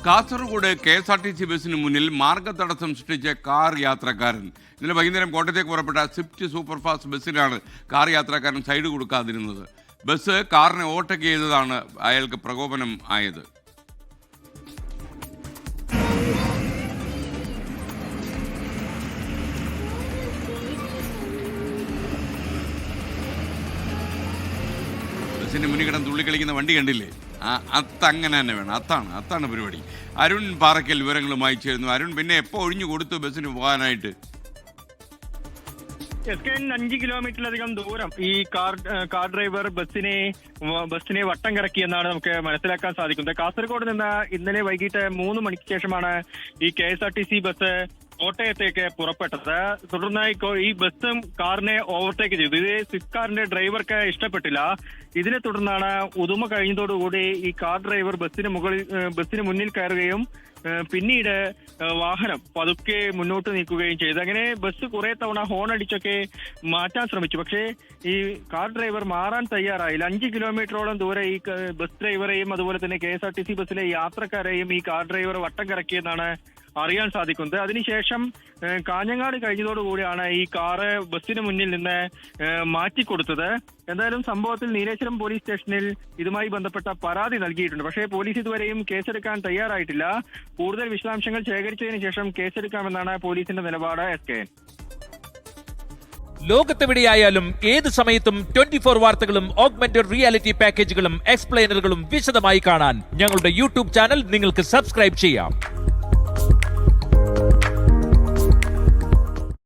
Kasaragod KSRTC ബസ്സിന് മുന്നിൽ മാർഗതടസ്സം സൃഷ്ടിച്ച കാർ യാത്രക്കാരൻ. ഇന്നലെ വൈകുന്നേരം കോട്ടയത്തേക്ക് പുറപ്പെട്ട സ്വിഫ്റ്റ് സൂപ്പർഫാസ്റ്റ് ബസ്സിനാണ് കാർ യാത്രക്കാരൻ സൈഡ് കൊടുക്കാതിരുന്നത്. ബസ് കാറിനെ ഓവർടേക്ക് ചെയ്തതാണ് അയാൾക്ക് പ്രകോപനം ആയത്. ബസ്സിന് മുന്നിൽ കിടന്ന് തുള്ളിക്കളിക്കുന്ന വണ്ടി കണ്ടില്ലേ? അത്തങ്ങനെ തന്നെ വേണം. അത്താണ് പരിപാടി. അരുൺ പാറയ്ക്കൽ വിവരങ്ങളുമായി ചേരുന്നു. അരുൺ, പിന്നെ എപ്പോൾ ഒഴിഞ്ഞു കൊടുത്തു ബസ്സിന് പോകാനായിട്ട്? 5 കിലോമീറ്ററിലധികം ദൂരം ഈ കാർ ഡ്രൈവർ ബസ്സിനെ വട്ടം കറക്കി എന്നാണ് നമുക്ക് മനസ്സിലാക്കാൻ സാധിക്കുന്നത്. കാസർഗോഡ് നിന്ന് ഇന്നലെ വൈകിട്ട് 3 മണിക്ക് ശേഷമാണ് ഈ KSRTC ബസ് കോട്ടയത്തേക്ക് പുറപ്പെട്ടത്. തുടർന്ന് ഈ ബസ്സും കാറിനെ ഓവർടേക്ക് ചെയ്തു. ഇത് സ്വിഫ്റ്റ് കാറിന്റെ ഡ്രൈവർക്ക് ഇഷ്ടപ്പെട്ടില്ല. ഇതിനെ തുടർന്നാണ് ഉദുമ കഴിഞ്ഞതോടുകൂടി ഈ കാർ ഡ്രൈവർ ബസ്സിന് മുന്നിൽ കയറുകയും പിന്നീട് വാഹനം പതുക്കെ മുന്നോട്ട് നീക്കുകയും ചെയ്തു. അങ്ങനെ ബസ് കുറെ തവണ ഹോൺ അടിച്ചൊക്കെ മാറ്റാൻ ശ്രമിച്ചു. പക്ഷേ ഈ കാർ ഡ്രൈവർ മാറാൻ തയ്യാറായില്ല. 5 കിലോമീറ്ററോളം ദൂരെ ഈ ബസ് ഡ്രൈവറെയും അതുപോലെ തന്നെ KSRTC ബസ്സിലെ യാത്രക്കാരെയും ഈ കാർ ഡ്രൈവർ വട്ടം കറക്കിയെന്നാണ് അറിയാൻ സാധിക്കുന്നത്. അതിനുശേഷം കാഞ്ഞങ്ങാട് കഴിഞ്ഞതോടുകൂടിയാണ് ഈ കാറ് ബസ്സിന് മുന്നിൽ നിന്ന് മാറ്റിക്കൊടുത്തത്. എന്തായാലും സംഭവത്തിൽ നീലേശ്വരം പോലീസ് സ്റ്റേഷനിൽ ഇതുമായി ബന്ധപ്പെട്ട പരാതി നൽകിയിട്ടുണ്ട്. പക്ഷേ പോലീസ് ഇതുവരെയും കേസെടുക്കാൻ തയ്യാറായിട്ടില്ല. കൂടുതൽ വിശദാംശങ്ങൾ ശേഖരിച്ചതിന് ശേഷം കേസെടുക്കാമെന്നാണ് പോലീസിന്റെ നിലപാട്. ലോകത്തെവിടെയായാലും ഏത് സമയത്തും 24 വാർത്തകളും ഓഗ്മെന്റഡ് റിയാലിറ്റി പാക്കേജുകളും എക്സ്പ്ലെയിനറുകളും വിശദമായി കാണാൻ ഞങ്ങളുടെ YouTube ചാനൽ നിങ്ങൾക്ക് സബ്സ്ക്രൈബ് ചെയ്യാം.